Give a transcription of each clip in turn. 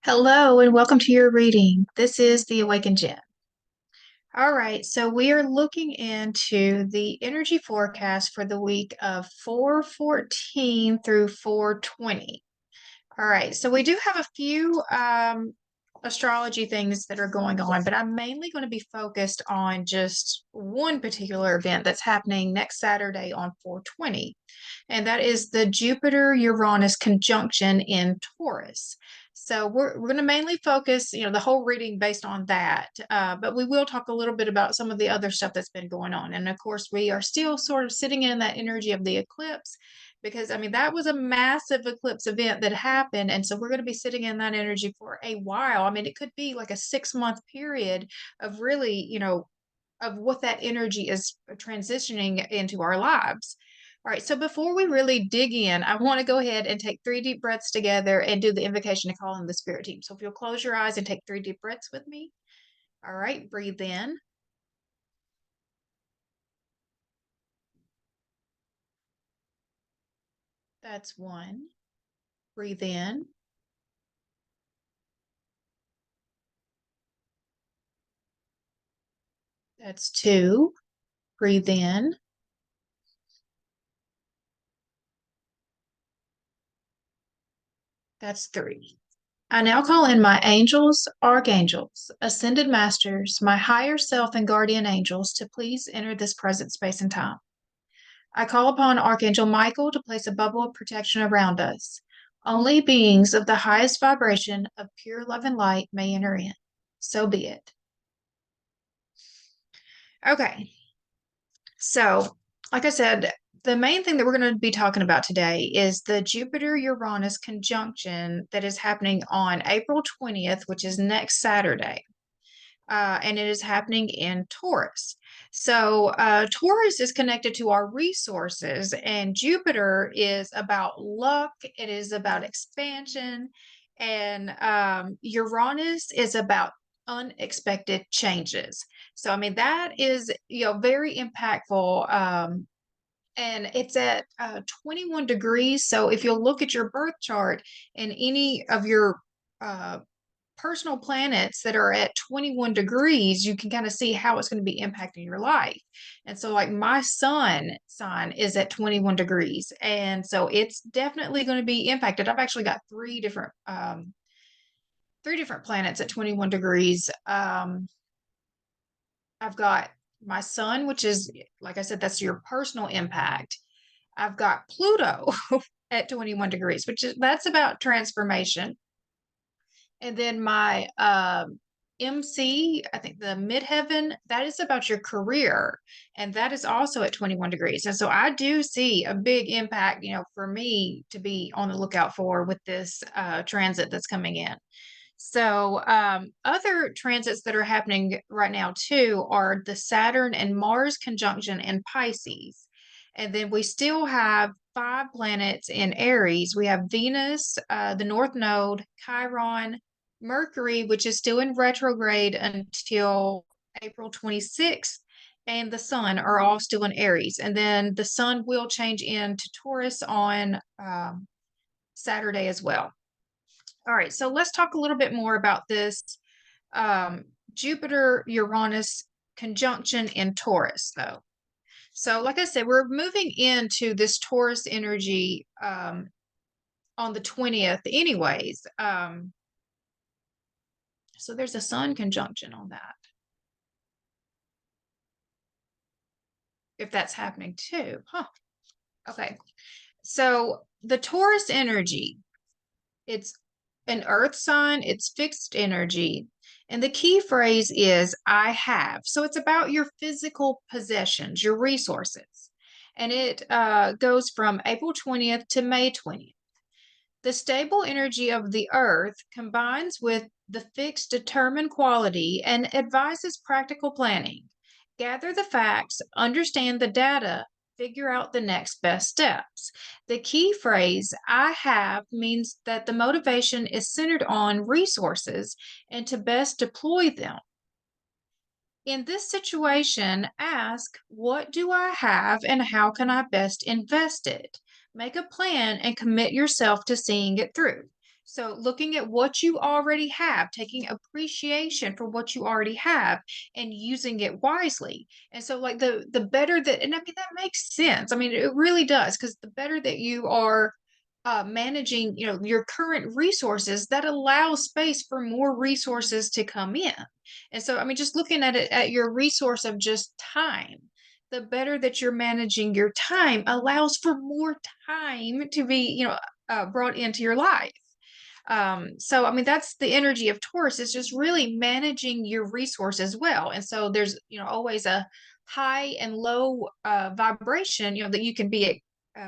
Hello and welcome to your reading. This is the Awakened Jenn. All right, so we are looking into the energy forecast for the week of 4/14 through 4/20. All right, so we do have a few astrology things that are going on, but I'm mainly going to be focused on just one particular event that's happening next Saturday on 4/20, and that is the Jupiter-Uranus conjunction in Taurus. So we're going to mainly focus, the whole reading based on that, but we will talk a little bit about some of the other stuff that's been going on. And of course, we are still sort of sitting in that energy of the eclipse because that was a massive eclipse event that happened, and so we're going to be sitting in that energy for a while. It could be like a 6-month period of really, of what that energy is transitioning into our lives. All right, so before we really dig in, I want to go ahead and take 3 deep breaths together and do the invocation to call in the spirit team. So if you'll close your eyes and take 3 deep breaths with me. All right, breathe in. That's 1. Breathe in. That's 2. Breathe in. That's 3. I now call in my angels, archangels, ascended masters, my higher self, and guardian angels to please enter this present space and time. I call upon Archangel Michael to place a bubble of protection around us. Only beings of the highest vibration of pure love and light may enter in. So be it. Okay, so like I said, the main thing that we're going to be talking about today is the Jupiter-Uranus conjunction that is happening on April 20th, which is next Saturday. And it is happening in Taurus. So Taurus is connected to our resources, and Jupiter is about luck. It is about expansion, and Uranus is about unexpected changes. So that is very impactful. And it's at 21 degrees. So if you'll look at your birth chart and any of your personal planets that are at 21 degrees, you can kind of see how it's going to be impacting your life. And so, like, my sun sign is at 21 degrees. And so it's definitely going to be impacted. I've actually got three different planets at 21 degrees. I've got my sun, which is, like I said, that's your personal impact. I've got Pluto at 21 degrees, that's about transformation. And then my MC, I think the midheaven, that is about your career. And that is also at 21 degrees. And so I do see a big impact, for me to be on the lookout for with this transit that's coming in. So other transits that are happening right now too are the Saturn and Mars conjunction in Pisces. And then we still have 5 planets in Aries. We have Venus, the North Node, Chiron, Mercury, which is still in retrograde until April 26th, and the Sun are all still in Aries. And then the Sun will change into Taurus on Saturday as well. All right, so let's talk a little bit more about this Jupiter-Uranus conjunction in Taurus, though. So, like I said, we're moving into this Taurus energy on the 20th anyways. So there's a Sun conjunction on that, if that's happening too. Huh. Okay. So the Taurus energy, it's an earth sign, it's fixed energy. And the key phrase is I have. So it's about your physical possessions, your resources. And it goes from April 20th to May 20th. The stable energy of the earth combines with the fixed, determined quality and advises practical planning. Gather the facts, understand the data, figure out the next best steps. The key phrase, I have, means that the motivation is centered on resources and to best deploy them. In this situation, ask, what do I have and how can I best invest it? Make a plan and commit yourself to seeing it through. So looking at what you already have, taking appreciation for what you already have and using it wisely. And so like the better that, and I mean that makes sense. I mean it really does, because the better that you are managing, your current resources, that allows space for more resources to come in. And so I mean just looking at it at your resource of just time, the better that you're managing your time allows for more time to be, brought into your life. So I mean that's the energy of Taurus, is just really managing your resources well. And so there's, always a high and low vibration, that you can be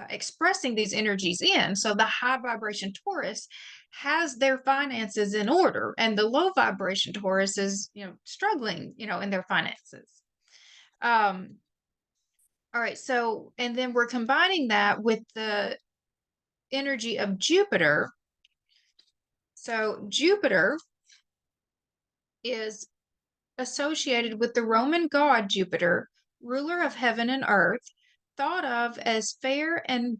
expressing these energies in. So the high vibration Taurus has their finances in order, and the low vibration Taurus is, struggling, in their finances. Um, all right, so and then we're combining that with the energy of Jupiter. So Jupiter is associated with the Roman god Jupiter, ruler of heaven and earth, thought of as fair and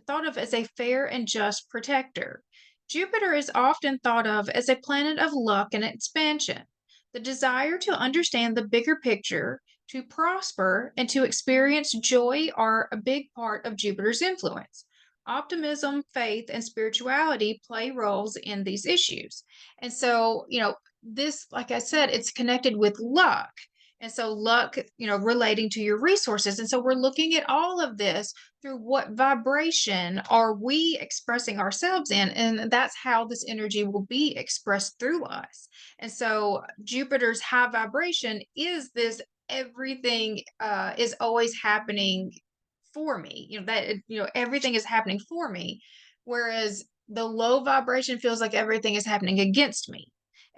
thought of as a fair and just protector. Jupiter is often thought of as a planet of luck and expansion. The desire to understand the bigger picture, to prosper, and to experience joy are a big part of Jupiter's influence. Optimism, faith, and spirituality play roles in these issues. And so, this, like I said, it's connected with luck. And so, luck, relating to your resources. And so, we're looking at all of this through what vibration are we expressing ourselves in, and that's how this energy will be expressed through us. And so Jupiter's high vibration is this: everything is always happening for me, that everything is happening for me, whereas the low vibration feels like everything is happening against me.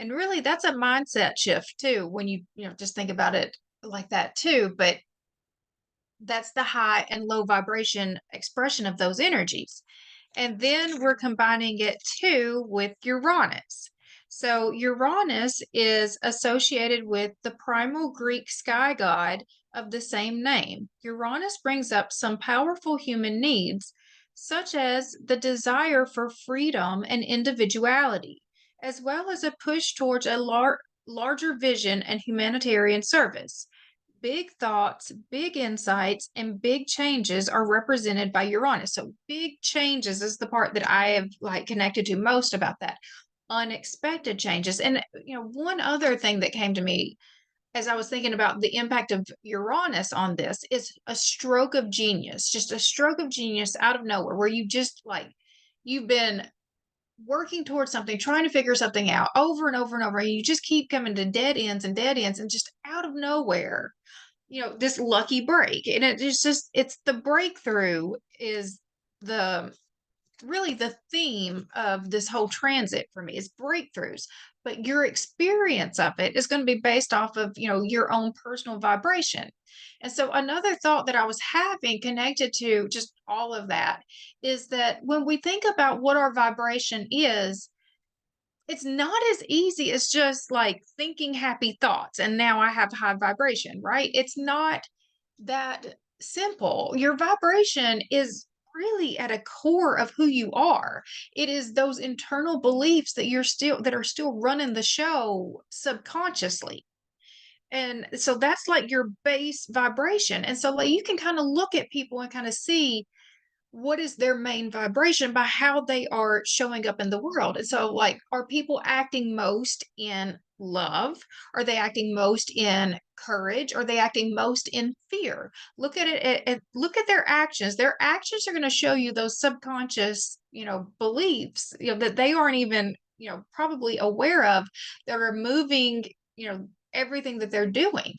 And really that's a mindset shift too, when you just think about it like that too. But that's the high and low vibration expression of those energies. And then we're combining it too with Uranus. So Uranus is associated with the primal Greek sky god of the same name. Uranus brings up some powerful human needs, such as the desire for freedom and individuality, as well as a push towards a larger vision and humanitarian service. Big thoughts, big insights, and big changes are represented by Uranus. So big changes is the part that I have like connected to most about that. Unexpected changes. And one other thing that came to me as I was thinking about the impact of Uranus on this is a stroke of genius, just a stroke of genius out of nowhere, where you just like you've been working towards something, trying to figure something out over and over and over, and you just keep coming to dead ends, and just out of nowhere, this lucky break. And it's the breakthrough is the really the theme of this whole transit for me, is breakthroughs. But your experience of it is going to be based off of, your own personal vibration. And so another thought that I was having connected to just all of that is that when we think about what our vibration is, it's not as easy as just like thinking happy thoughts and now I have high vibration, right? It's not that simple. Your vibration is really at a core of who you are. It is those internal beliefs that are still running the show subconsciously. And so that's like your base vibration. And so like you can kind of look at people and kind of see what is their main vibration by how they are showing up in the world. And so, like, are people acting most in love? Are they acting most in courage? Are they acting most in fear? Look at it, look at their actions. Their actions are going to show you those subconscious, beliefs, that they aren't even, probably aware of, that are moving, everything that they're doing.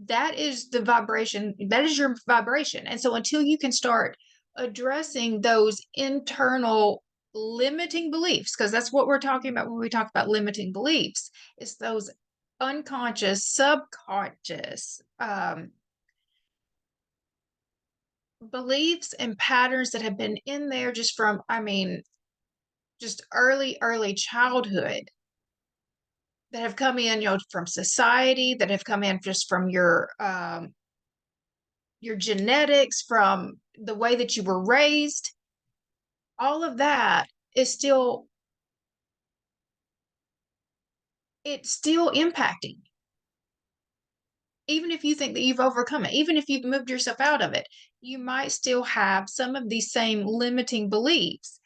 That is the vibration. That is your vibration. And so, until you can start addressing those internal limiting beliefs, because that's what we're talking about when we talk about limiting beliefs, is those unconscious, subconscious beliefs and patterns that have been in there just from, I mean, just early childhood, that have come in, from society, that have come in just from your genetics, from the way that you were raised. All of that is still it's still impacting. Even if you think that you've overcome it, even if you've moved yourself out of it, you might still have some of these same limiting beliefs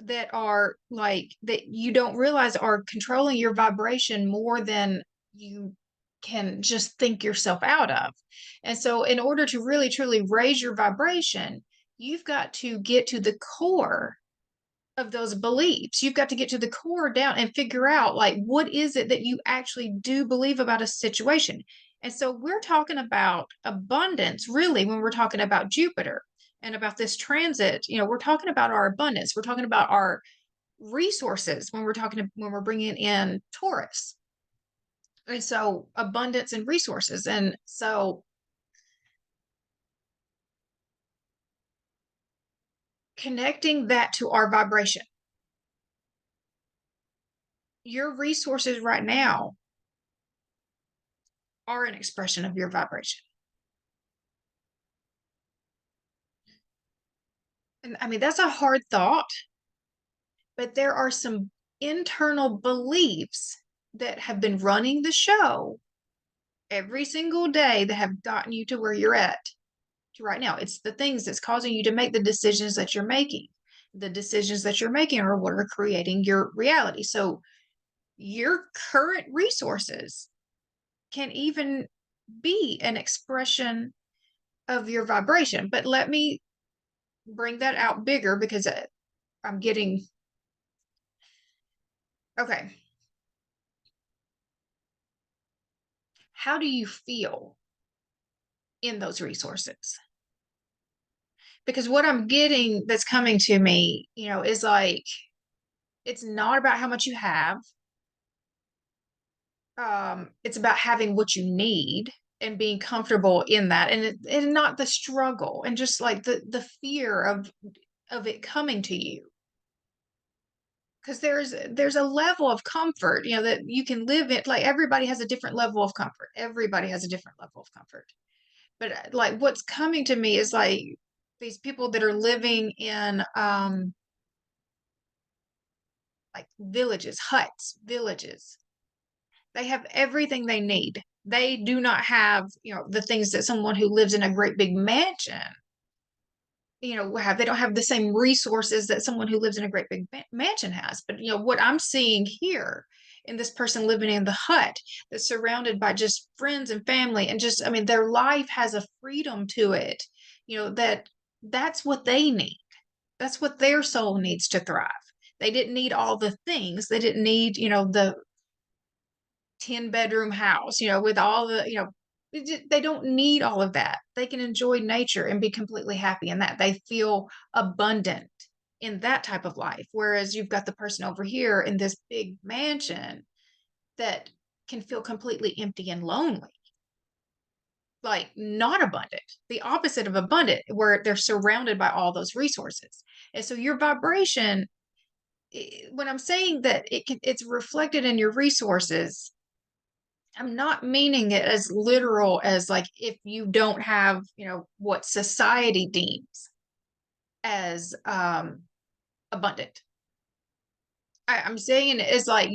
that are like that you don't realize are controlling your vibration more than you can just think yourself out of. And so, in order to really truly raise your vibration, you've got to get to the core of those beliefs. You've got to get to the core down and figure out like what is it that you actually do believe about a situation. And so we're talking about abundance really when we're talking about Jupiter and about this transit, we're talking about our abundance. We're talking about our resources when we're bringing in Taurus. And so abundance and resources. And so connecting that to our vibration. Your resources right now are an expression of your vibration. And I mean, that's a hard thought, but there are some internal beliefs that have been running the show every single day that have gotten you to where you're at right now. It's the things that's causing you to make the decisions that you're making. The decisions that you're making are what are creating your reality. So your current resources can even be an expression of your vibration. But let me bring that out bigger because I'm getting okay. How do you feel in those resources? Because what I'm getting that's coming to me, is like it's not about how much you have. It's about having what you need and being comfortable in that, and not the struggle and just like the fear of it coming to you. Because there's a level of comfort, that you can live in. Like everybody has a different level of comfort. Everybody has a different level of comfort. But like what's coming to me is like these people that are living in like villages. They have everything they need. They do not have, the things that someone who lives in a great big mansion, have. They don't have the same resources that someone who lives in a great big mansion has. But, what I'm seeing here in this person living in the hut that's surrounded by just friends and family and just, I mean, their life has a freedom to it, that's what they need. That's what their soul needs to thrive. They didn't need all the things. They didn't need, the 10-bedroom house, with all the, they don't need all of that. They can enjoy nature and be completely happy in that. They feel abundant in that type of life. Whereas you've got the person over here in this big mansion that can feel completely empty and lonely, like not abundant, the opposite of abundant, where they're surrounded by all those resources. And so your vibration, when I'm saying that it's reflected in your resources, I'm not meaning it as literal as like if you don't have, what society deems as abundant. I'm saying it is like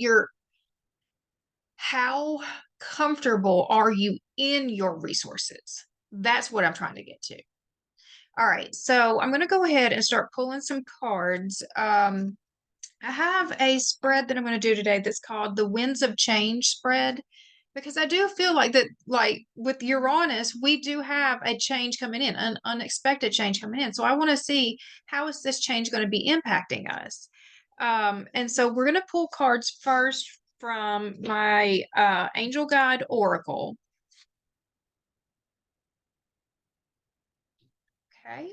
how comfortable are you in your resources? That's what I'm trying to get to. All right, so I'm going to go ahead and start pulling some cards. I have a spread that I'm going to do today that's called the Winds of Change spread, because I do feel like that, like with Uranus, we do have a change coming in, an unexpected change coming in. So I want to see how is this change going to be impacting us. And so we're going to pull cards first from my Angel Guide Oracle. Okay.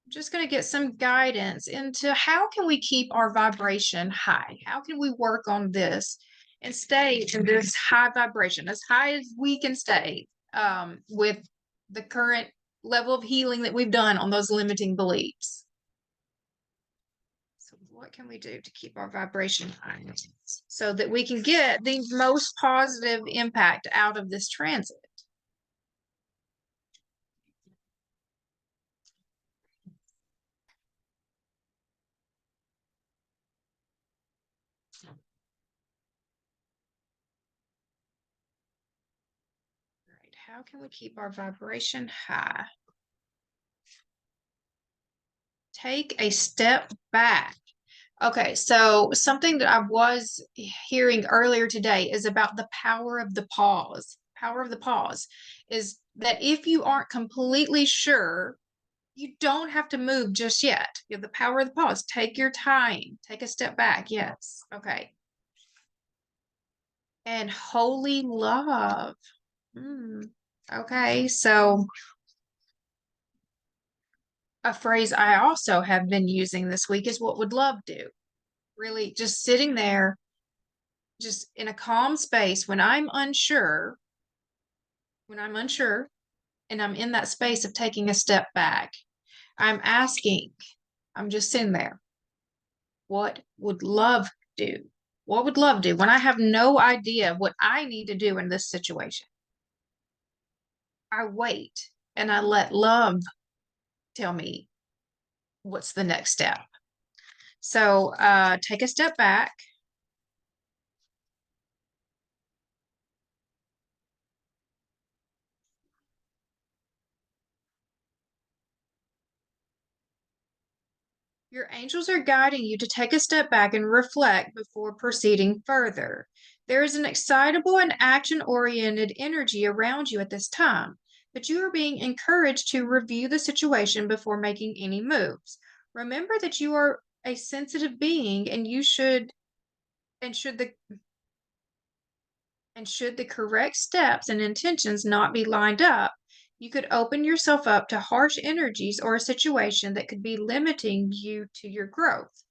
Just going to get some guidance into how can we keep our vibration high? How can we work on this and stay in this high vibration, as high as we can stay, with the current level of healing that we've done on those limiting beliefs? So what can we do to keep our vibration high so that we can get the most positive impact out of this transit? How can we keep our vibration high? Take a step back. Okay, so something that I was hearing earlier today is about the power of the pause. Power of the pause is that if you aren't completely sure, you don't have to move just yet. You have the power of the pause. Take your time. Take a step back. Yes. Okay. And holy love. Okay, so a phrase I also have been using this week is what would love do? Really just sitting there, just in a calm space when I'm unsure, and I'm in that space of taking a step back, I'm asking, I'm just sitting there, what would love do? What would love do when I have no idea what I need to do in this situation? I wait and I let love tell me what's the next step. So take a step back. Your angels are guiding you to take a step back and reflect before proceeding further. There is an excitable and action-oriented energy around you at this time, but you are being encouraged to review the situation before making any moves. Remember that you are a sensitive being and you should and should the and should the correct steps and intentions not be lined up, you could open yourself up to harsh energies or a situation that could be limiting you to your growth.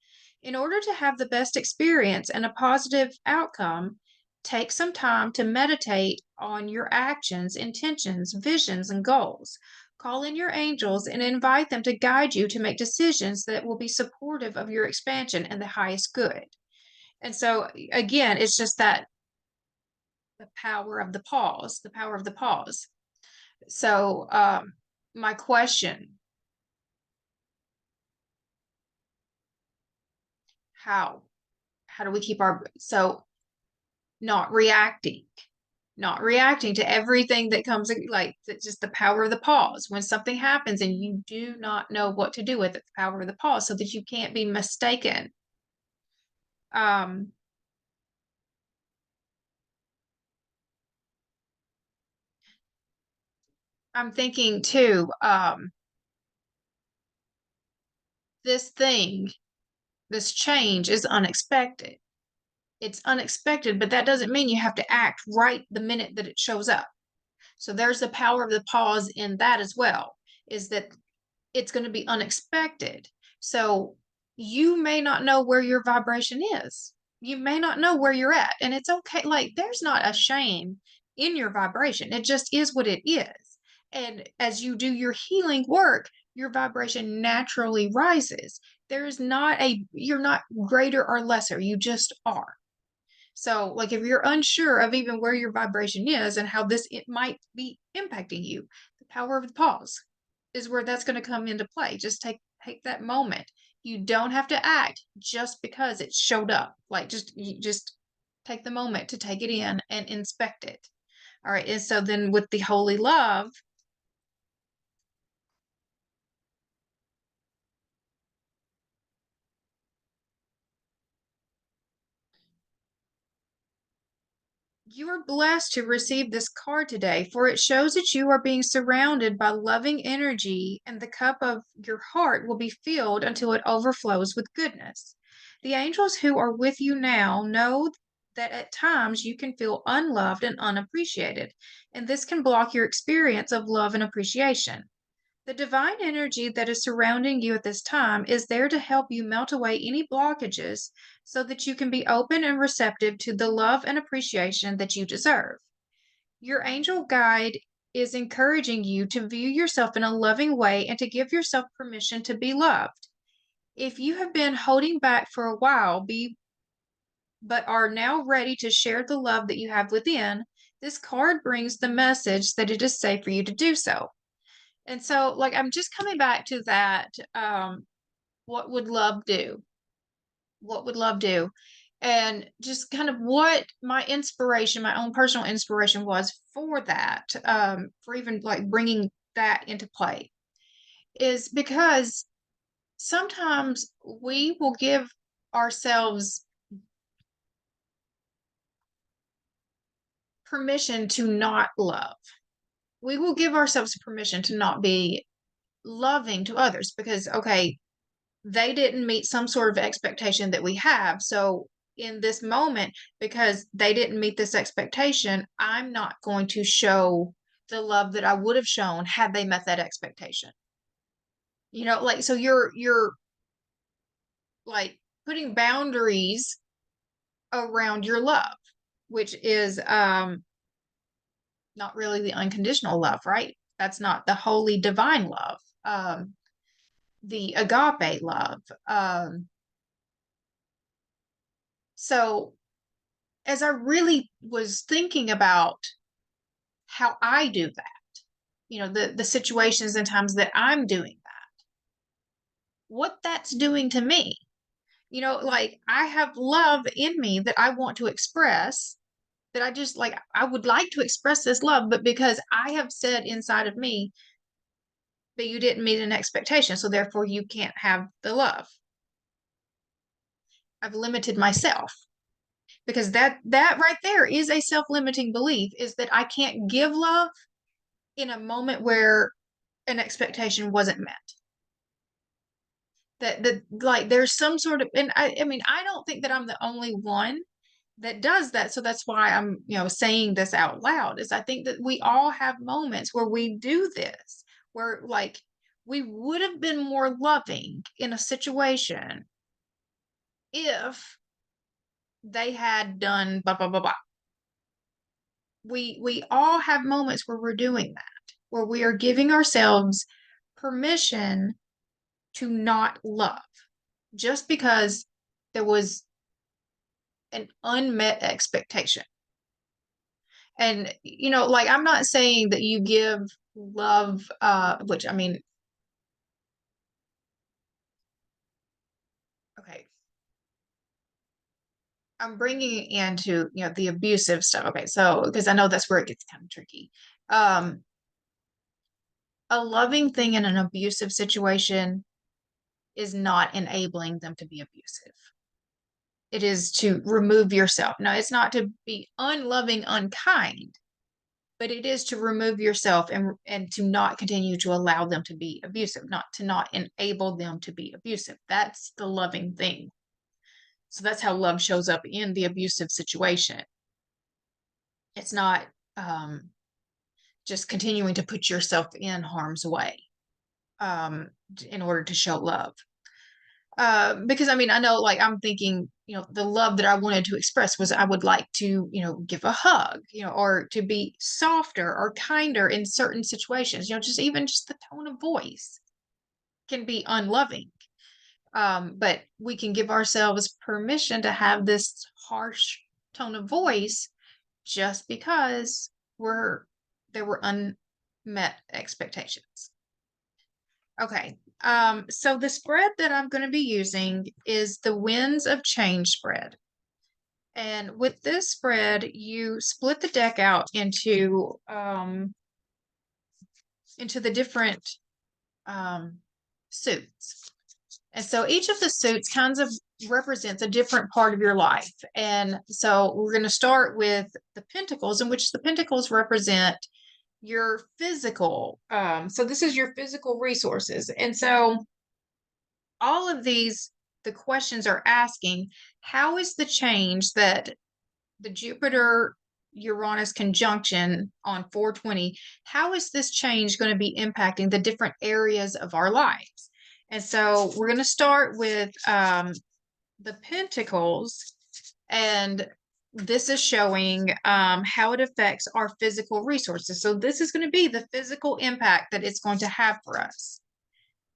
In order to have the best experience and a positive outcome, take some time to meditate on your actions, intentions, visions, and goals. Call in your angels and invite them to guide you to make decisions that will be supportive of your expansion and the highest good. And so, again, it's just that the power of the pause, the power of the pause. So, my question, how? How do we keep not reacting, not reacting to everything that comes, like just the power of the pause. When something happens and you do not know what to do with it, the power of the pause, so that you can't be mistaken. Um, I'm thinking too, this thing, this change is unexpected. It's unexpected, but that doesn't mean you have to act right the minute that it shows up. So there's the power of the pause in that as well, is that it's going to be unexpected. So you may not know where your vibration is. You may not know where you're at. And it's okay. Like, there's not a shame in your vibration. It just is what it is. And as you do your healing work, your vibration naturally rises. You're not greater or lesser. You just are. So, like, if you're unsure of even where your vibration is and how it might be impacting you, the power of the pause is where that's going to come into play. Just take that moment. You don't have to act just because it showed up. Like, just take the moment to take it in and inspect it. All right. And so then with the holy love, you are blessed to receive this card today, for it shows that you are being surrounded by loving energy, and the cup of your heart will be filled until it overflows with goodness. The angels who are with you now know that at times you can feel unloved and unappreciated, and this can block your experience of love and appreciation. The divine energy that is surrounding you at this time is there to help you melt away any blockages so that you can be open and receptive to the love and appreciation that you deserve. Your angel guide is encouraging you to view yourself in a loving way and to give yourself permission to be loved. If you have been holding back for a while, but are now ready to share the love that you have within, this card brings the message that it is safe for you to do so. And so, like, I'm just coming back to that. What would love do? What would love do? and just kind of what my inspiration, my own personal inspiration was for that, for even like bringing that into play, is because sometimes we will give ourselves permission to not love. We will give ourselves permission to not be loving to others because, okay, they didn't meet some sort of expectation that we have. So, in this moment, because they didn't meet this expectation, I'm not going to show the love that I would have shown had they met that expectation. Like, so you're like putting boundaries around your love, which is not really the unconditional love, right? That's not the holy divine love. The agape love. So as I really was thinking about how I do that, the situations and times that I'm doing that, what that's doing to me, like I have love in me that I want to express, that I just like, I would like to express this love, but because I have said inside of me that you didn't meet an expectation, so therefore you can't have the love. I've limited myself because that right there is a self-limiting belief, is that I can't give love in a moment where an expectation wasn't met. That like there's some sort of, and I mean, I don't think that I'm the only one that does that. So that's why I'm, saying this out loud, is I think that we all have moments where we do this, where like we would have been more loving in a situation if they had done blah blah blah blah. We all have moments where we're doing that, where we are giving ourselves permission to not love just because there was an unmet expectation. And like, I'm not saying that you give love, which I mean, okay, I'm bringing it into the abusive stuff. Okay, so because I know that's where it gets kind of tricky. um a loving thing in an abusive situation is not enabling them to be abusive. It is to remove yourself. Now, it's not to be unloving, unkind, but it is to remove yourself and to not continue to allow them to be abusive, not to not enable them to be abusive. That's the loving thing. So that's how love shows up in the abusive situation. It's not just continuing to put yourself in harm's way in order to show love. Because I mean, I know, like, I'm thinking, the love that I wanted to express was I would like to, give a hug, or to be softer or kinder in certain situations, just even just the tone of voice can be unloving. But we can give ourselves permission to have this harsh tone of voice just because there were unmet expectations. Okay. So the spread that I'm going to be using is the Winds of Change spread. And with this spread, you split the deck out into the different suits. And so each of the suits kinds of represents a different part of your life. And so we're going to start with the Pentacles, in which the Pentacles represent your physical. So this is your physical resources. And so all of these, the questions are asking, how is the change that the Jupiter Uranus conjunction on 420, how is this change going to be impacting the different areas of our lives? And so we're going to start with the Pentacles, and this is showing how it affects our physical resources. So this is going to be the physical impact that it's going to have for us.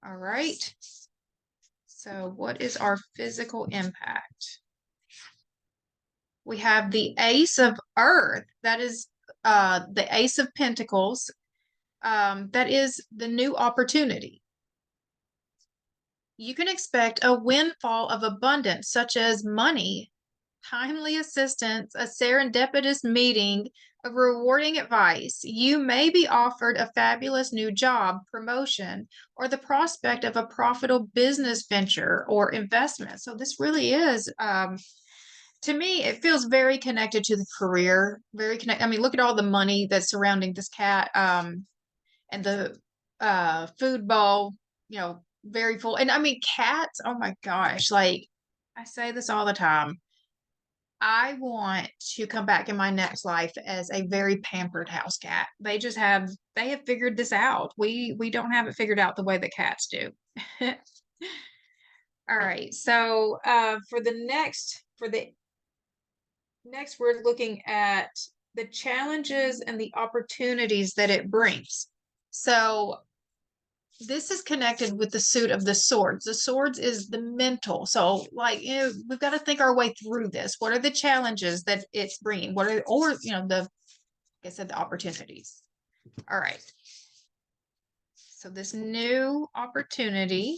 All right. So what is our physical impact? We have the Ace of Earth. That is the Ace of Pentacles. That is the new opportunity. You can expect a windfall of abundance, such as money timely assistance, a serendipitous meeting, of rewarding advice. You may be offered a fabulous new job, promotion, or the prospect of a profitable business venture or investment. So this really is, to me, it feels very connected to the career, very connected. I mean, look at all the money that's surrounding this cat, and the food bowl, very full. And I mean, cats, oh my gosh, like I say this all the time. I want to come back in my next life as a very pampered house cat. They have figured this out. We don't have it figured out the way that cats do. All right. So for the next we're looking at the challenges and the opportunities that it brings. So this is connected with the suit of the swords. The swords is the mental. So, like, we've got to think our way through this. What are the challenges that it's bringing? What are, or, like I said, the opportunities. All right. So, this new opportunity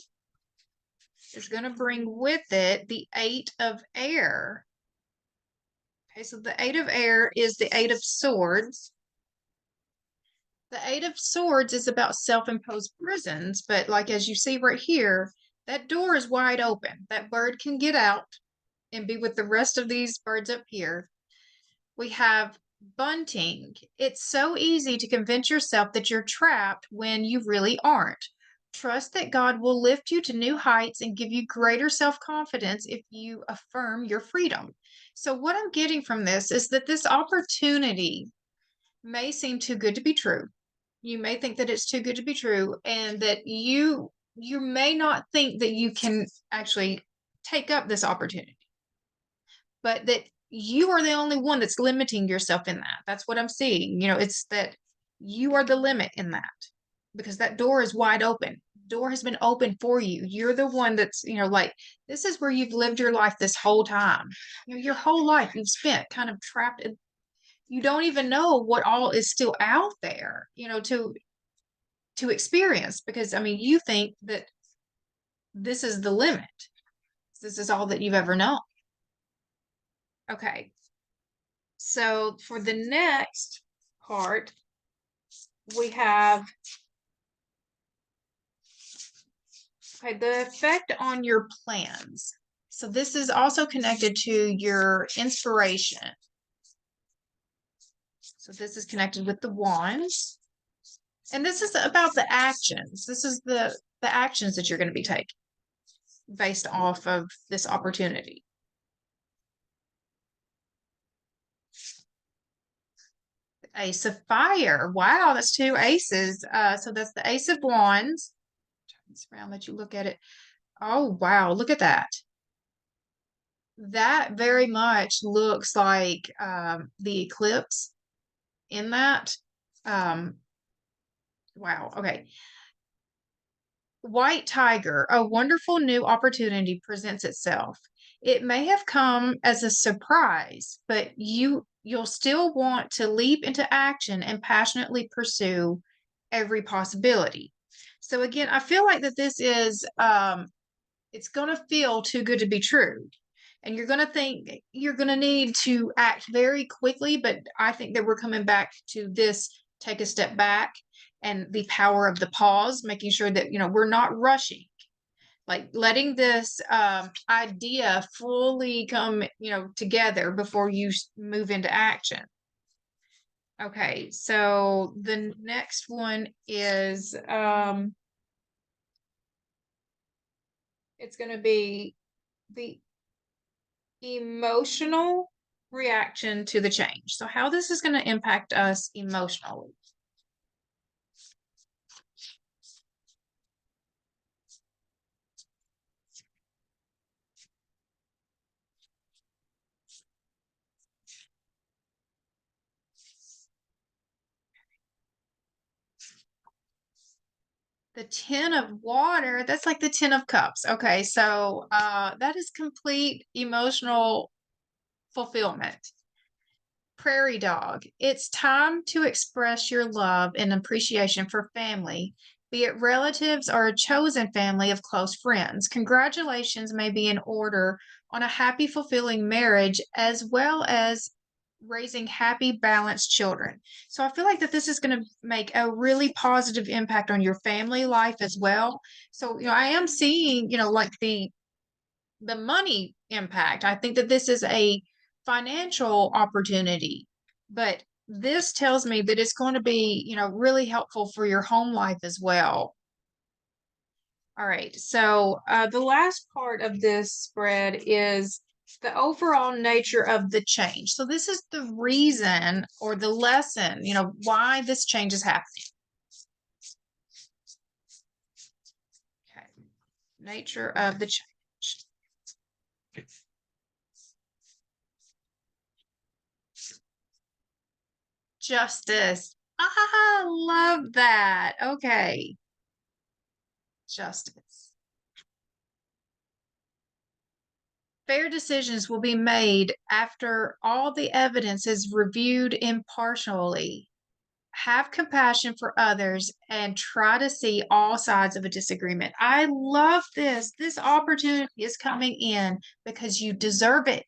is going to bring with it the Eight of Air. Okay, so the Eight of Air is the Eight of Swords. The Eight of Swords is about self-imposed prisons, but like as you see right here, that door is wide open. That bird can get out and be with the rest of these birds up here. We have bunting. It's so easy to convince yourself that you're trapped when you really aren't. Trust that God will lift you to new heights and give you greater self-confidence if you affirm your freedom. So what I'm getting from this is that this opportunity may seem too good to be true. You may think that it's too good to be true, and that you may not think that you can actually take up this opportunity, but that you are the only one that's limiting yourself in that. That's what I'm seeing. It's that you are the limit in that, because that door is wide open. Door has been open for you. You're the one that's, like, this is where you've lived your life this whole time. Your whole life you've spent kind of trapped in, you don't even know what all is still out there, to experience, because I mean, you think that this is the limit. This is all that you've ever known. Okay. So for the next part, we have, okay, the effect on your plans. So this is also connected to your inspiration. So this is connected with the wands. And this is about the actions. This is the actions that you're going to be taking based off of this opportunity. Ace of Fire. Wow, that's two aces. So that's the Ace of Wands. Turn this around, let you look at it. Oh, wow, look at that. That very much looks like the eclipse in that. Wow, okay. White Tiger, a wonderful new opportunity presents itself. It may have come as a surprise, but you'll still want to leap into action and passionately pursue every possibility. So again, I feel like that this is it's going to feel too good to be true. And you're going to think you're going to need to act very quickly, but I think that we're coming back to this, take a step back, and the power of the pause, making sure that, we're not rushing, like letting this idea fully come, together before you move into action. Okay, so the next one is, it's going to be the emotional reaction to the change. So how this is going to impact us emotionally. The Ten of Water, that's like the Ten of Cups. Okay, so that is complete emotional fulfillment. Prairie Dog, it's time to express your love and appreciation for family be it relatives or a chosen family of close friends. Congratulations may be in order on a happy, fulfilling marriage, as well as raising happy, balanced children. So I feel like that this is going to make a really positive impact on your family life as well. So, I am seeing, like the money impact. I think that this is a financial opportunity, but this tells me that it's going to be, really helpful for your home life as well. All right. So the last part of this spread is the overall nature of the change. So this is the reason or the lesson, why this change is happening. Okay. Nature of the change. Justice. Ah, love that. Okay. Justice. Fair decisions will be made after all the evidence is reviewed impartially. Have compassion for others and try to see all sides of a disagreement. I love this. This opportunity is coming in because you deserve it.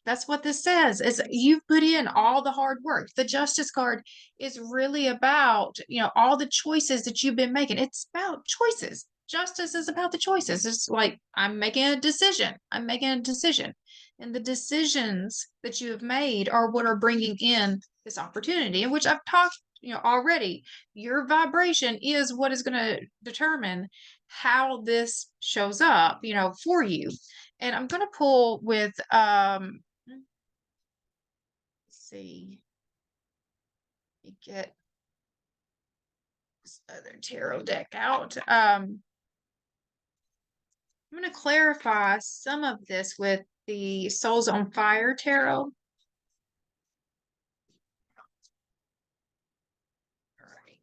That's what this says is you've put in all the hard work. The justice card is really about, all the choices that you've been making. It's about choices. Justice is about the choices. It's like I'm making a decision. I'm making a decision. And the decisions that you have made are what are bringing in this opportunity, in which I've talked already. Your vibration is what is going to determine how this shows up, for you. And I'm going to pull with, let's see, let me get this other tarot deck out. I'm going to clarify some of this with the Souls on Fire tarot. All right.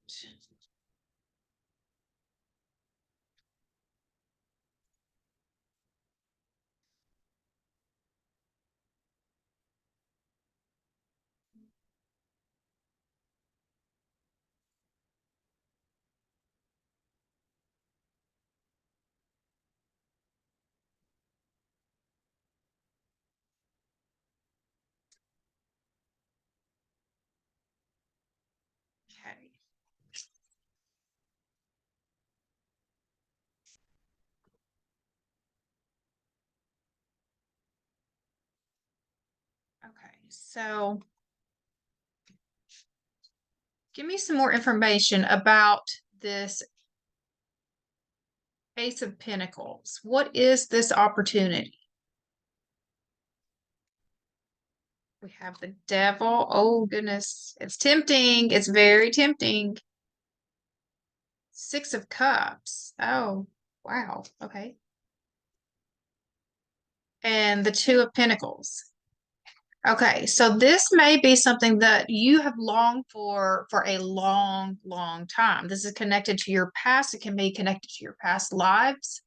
Okay. Okay. So give me some more information about this Ace of Pentacles. What is this opportunity? We have the Devil. Oh, goodness. It's tempting. It's very tempting. Six of Cups. Oh, wow. Okay. And the Two of Pentacles. Okay, so this may be something that you have longed for a long, long time. This is connected to your past. It can be connected to your past lives.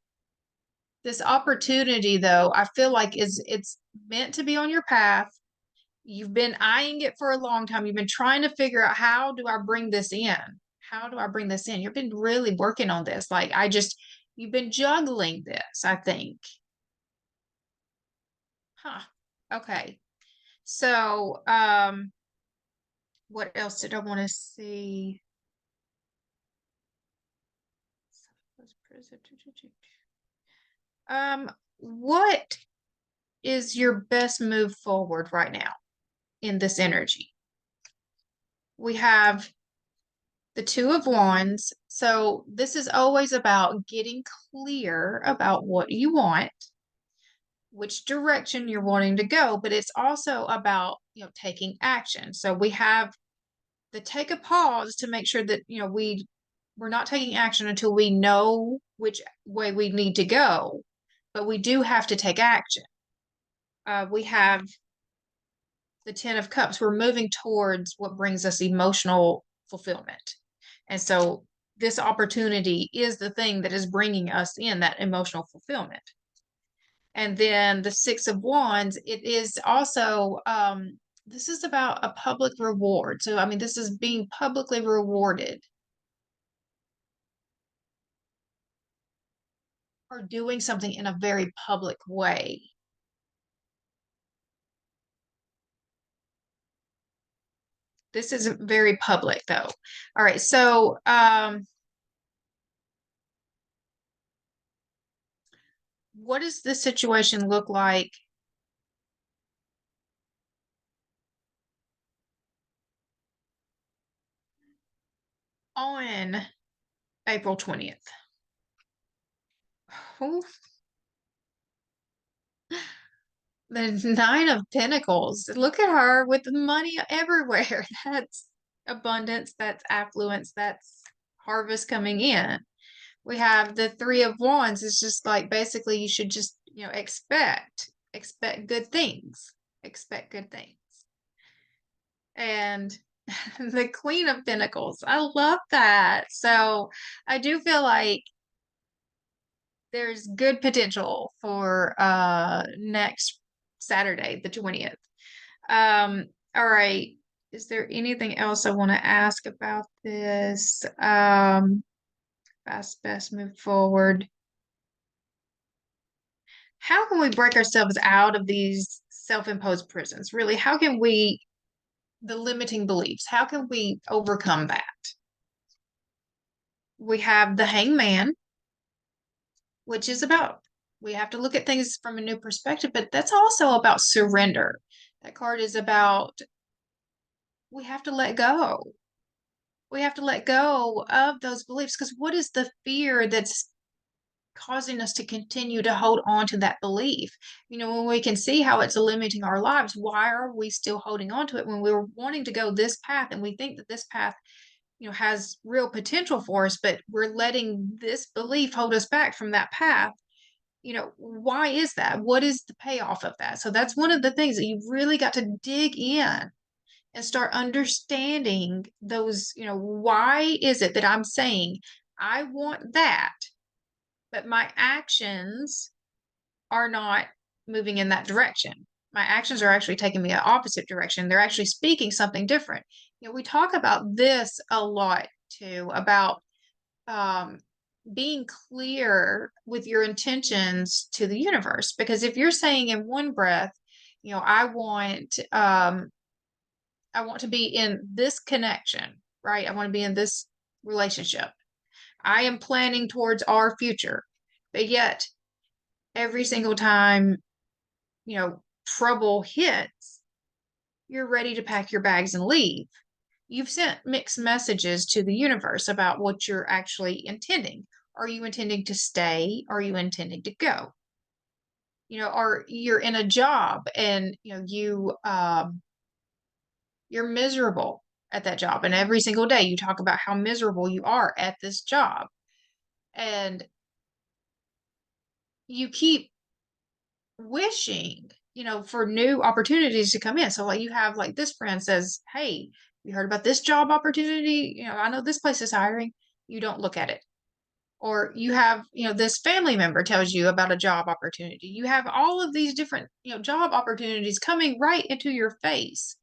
This opportunity, though, I feel like it's meant to be on your path. You've been eyeing it for a long time. You've been trying to figure out, how do I bring this in? How do I bring this in? You've been really working on this. You've been juggling this, I think. Huh. Okay. So, what else did I want to see? What is your best move forward right now in this energy? We have the Two of Wands. So this is always about getting clear about what you want, which direction you're wanting to go, but it's also about, taking action. So we have the take a pause to make sure that, we're not taking action until we know which way we need to go, but we do have to take action. We have the Ten of Cups. We're moving towards what brings us emotional fulfillment. And so this opportunity is the thing that is bringing us in that emotional fulfillment. And then the Six of Wands, it is also, this is about a public reward. So, I mean, this is being publicly rewarded. are doing something in a very public way. This isn't very public though. All right, so what does this situation look like on April 20th? Oh, the Nine of Pentacles. Look at her with money everywhere. That's abundance, that's affluence, that's harvest coming in. We have the Three of Wands. It's just like basically you should just, expect good things. Expect good things. And the Queen of Pentacles. I love that. So I do feel like there's good potential for next Saturday, the 20th. All right. Is there anything else I want to ask about this? Best move forward. How can we break ourselves out of these self-imposed prisons? Really, how can we, the limiting beliefs, how can we overcome that? We have the Hangman, which is about, we have to look at things from a new perspective, but that's also about surrender. That card is about, we have to let go. We have to let go of those beliefs because what is the fear that's causing us to continue to hold on to that belief? When we can see how it's limiting our lives, why are we still holding on to it when we're wanting to go this path and we think that this path, has real potential for us, but we're letting this belief hold us back from that path? Why is that? What is the payoff of that? So that's one of the things that you've really got to dig in and start understanding those, why is it that I'm saying I want that, but my actions are not moving in that direction? My actions are actually taking me an opposite direction. They're actually speaking something different. We talk about this a lot too, about being clear with your intentions to the universe. Because if you're saying in one breath, I want to be in this connection, right? I want to be in this relationship. I am planning towards our future. But yet, every single time, trouble hits, you're ready to pack your bags and leave. You've sent mixed messages to the universe about what you're actually intending. Are you intending to stay? Are you intending to go? Or you're in a job and you're miserable at that job, and every single day you talk about how miserable you are at this job, and you keep wishing, for new opportunities to come in. So like you have like this friend says, hey, you heard about this job opportunity? I know this place is hiring. You don't look at it. Or you have, this family member tells you about a job opportunity. You have all of these different, job opportunities coming right into your face.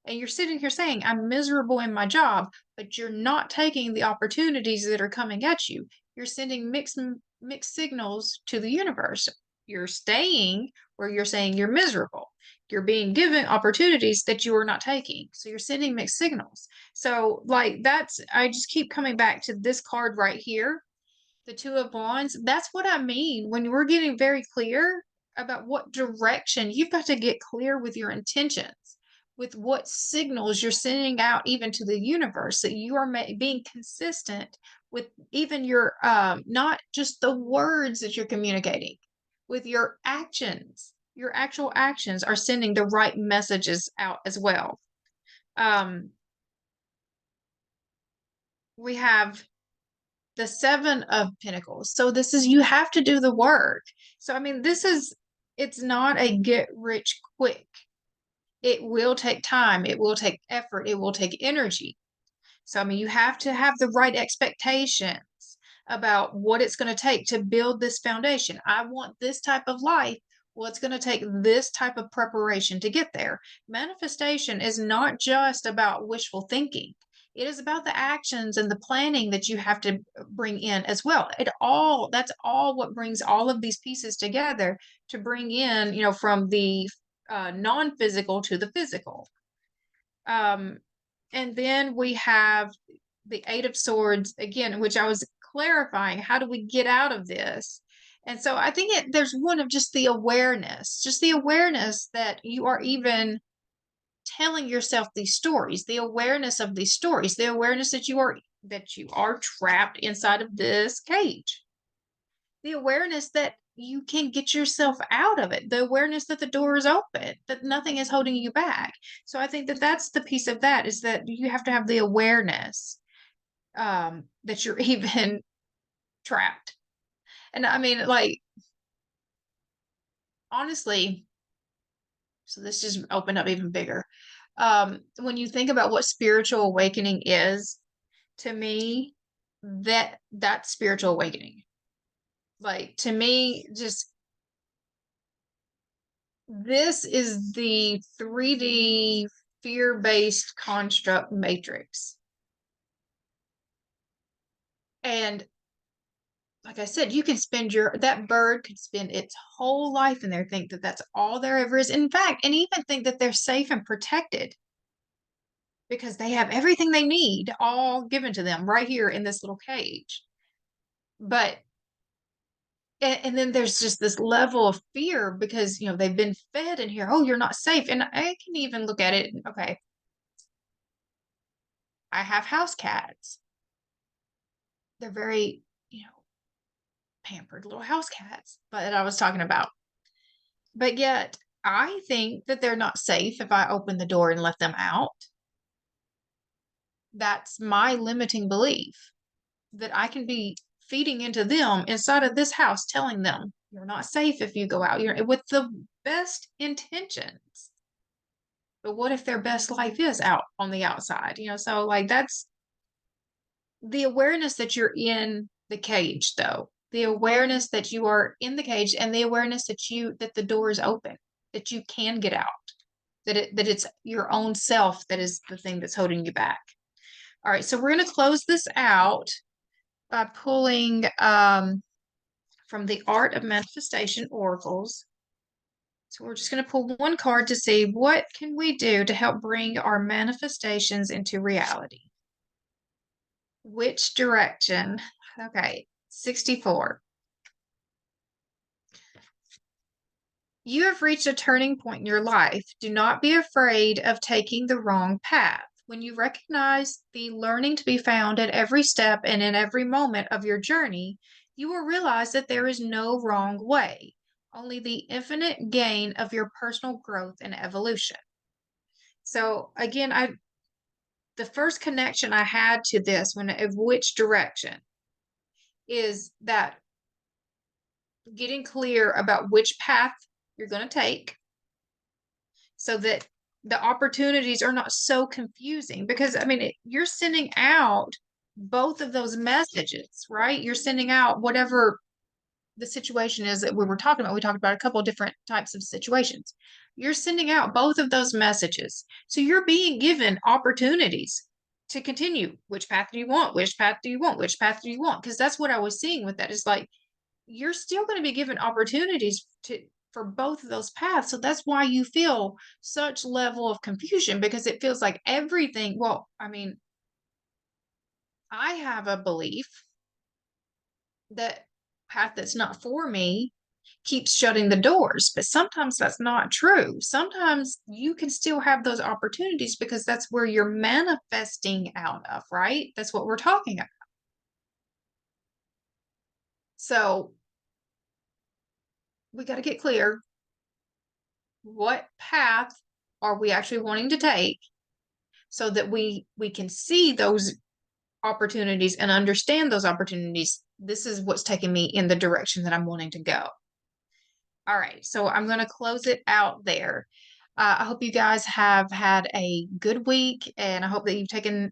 And you're sitting here saying, I'm miserable in my job, but you're not taking the opportunities that are coming at you. You're sending mixed signals to the universe. You're staying where you're saying you're miserable. You're being given opportunities that you are not taking. So you're sending mixed signals. So like I just keep coming back to this card right here, the Two of Wands. That's what I mean when we're getting very clear about what direction. You've got to get clear with your intentions, with what signals you're sending out even to the universe, that you are being consistent with even your not just the words that you're communicating, with your actions. Your actual actions are sending the right messages out as well. We have the Seven of Pentacles. So this is, you have to do the work. So, I mean, it's not a get rich quick. It will take time. It will take effort. It will take energy. So, I mean, you have to have the right expectations about what it's going to take to build this foundation. I want this type of life. Well, it's going to take this type of preparation to get there. Manifestation is not just about wishful thinking. It is about the actions and the planning that you have to bring in as well. That's all what brings all of these pieces together to bring in, from the non-physical to the physical. And then we have the Eight of Swords again, which I was clarifying. How do we get out of this? And so I think there's one of just the awareness that you are even telling yourself these stories, the awareness of these stories, the awareness that you are trapped inside of this cage, the awareness that you can get yourself out of it, the awareness that the door is open, that nothing is holding you back. So I think that that's the piece of that, is that you have to have the awareness that you're even trapped. And I mean, like, honestly, so this just opened up even bigger. When you think about what spiritual awakening is, to me, that's spiritual awakening. Like, to me, just this is the 3D fear-based construct matrix. And like I said, you can that bird could spend its whole life in there, think that that's all there ever is. In fact, and even think that they're safe and protected because they have everything they need all given to them right here in this little cage. But and then there's just this level of fear because they've been fed in here. Oh, you're not safe. And I can even look at it. Okay, I have house cats. They're very pampered little house cats, but I was talking about. But yet I think that they're not safe if I open the door and let them out. That's my limiting belief, that I can be feeding into them inside of this house, telling them you're not safe if you go out. You're with the best intentions. But what if their best life is out on the outside? So like that's the awareness that you're in the cage, though. The awareness that you are in the cage, and the awareness that the door is open, that you can get out, that it's your own self that is the thing that's holding you back. All right, so we're going to close this out by pulling from the Art of Manifestation Oracles. So we're just going to pull one card to see what can we do to help bring our manifestations into reality. Which direction? Okay, 64. You have reached a turning point in your life. Do not be afraid of taking the wrong path. When you recognize the learning to be found at every step and in every moment of your journey, you will realize that there is no wrong way, only the infinite gain of your personal growth and evolution. So again, the first connection I had to this of which direction is that getting clear about which path you're going to take so that the opportunities are not so confusing. Because I mean, you're sending out both of those messages, right? You're sending out whatever the situation is that we were talking about. We talked about a couple of different types of situations. You're sending out both of those messages. So you're being given opportunities to continue. Which path do you want? Which path do you want? Which path do you want? Because that's what I was seeing with that. Is like, you're still going to be given opportunities for both of those paths. So that's why you feel such level of confusion, because it feels like everything. Well, I mean, I have a belief that path that's not for me keeps shutting the doors, but sometimes that's not true. Sometimes you can still have those opportunities because that's where you're manifesting out of, right? That's what we're talking about. So we got to get clear. What path are we actually wanting to take so that we can see those opportunities and understand those opportunities? This is what's taking me in the direction that I'm wanting to go. All right, so I'm going to close it out there. I hope you guys have had a good week, and I hope that you've taken,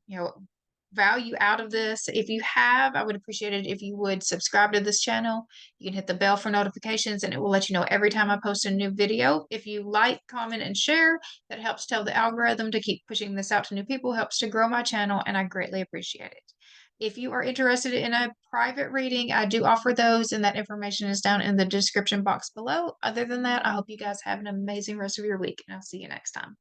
value out of this. If you have, I would appreciate it if you would subscribe to this channel. You can hit the bell for notifications and it will let you know every time I post a new video. If you like, comment, and share, that helps tell the algorithm to keep pushing this out to new people, helps to grow my channel, and I greatly appreciate it. If you are interested in a private reading, I do offer those, and that information is down in the description box below. Other than that, I hope you guys have an amazing rest of your week, and I'll see you next time.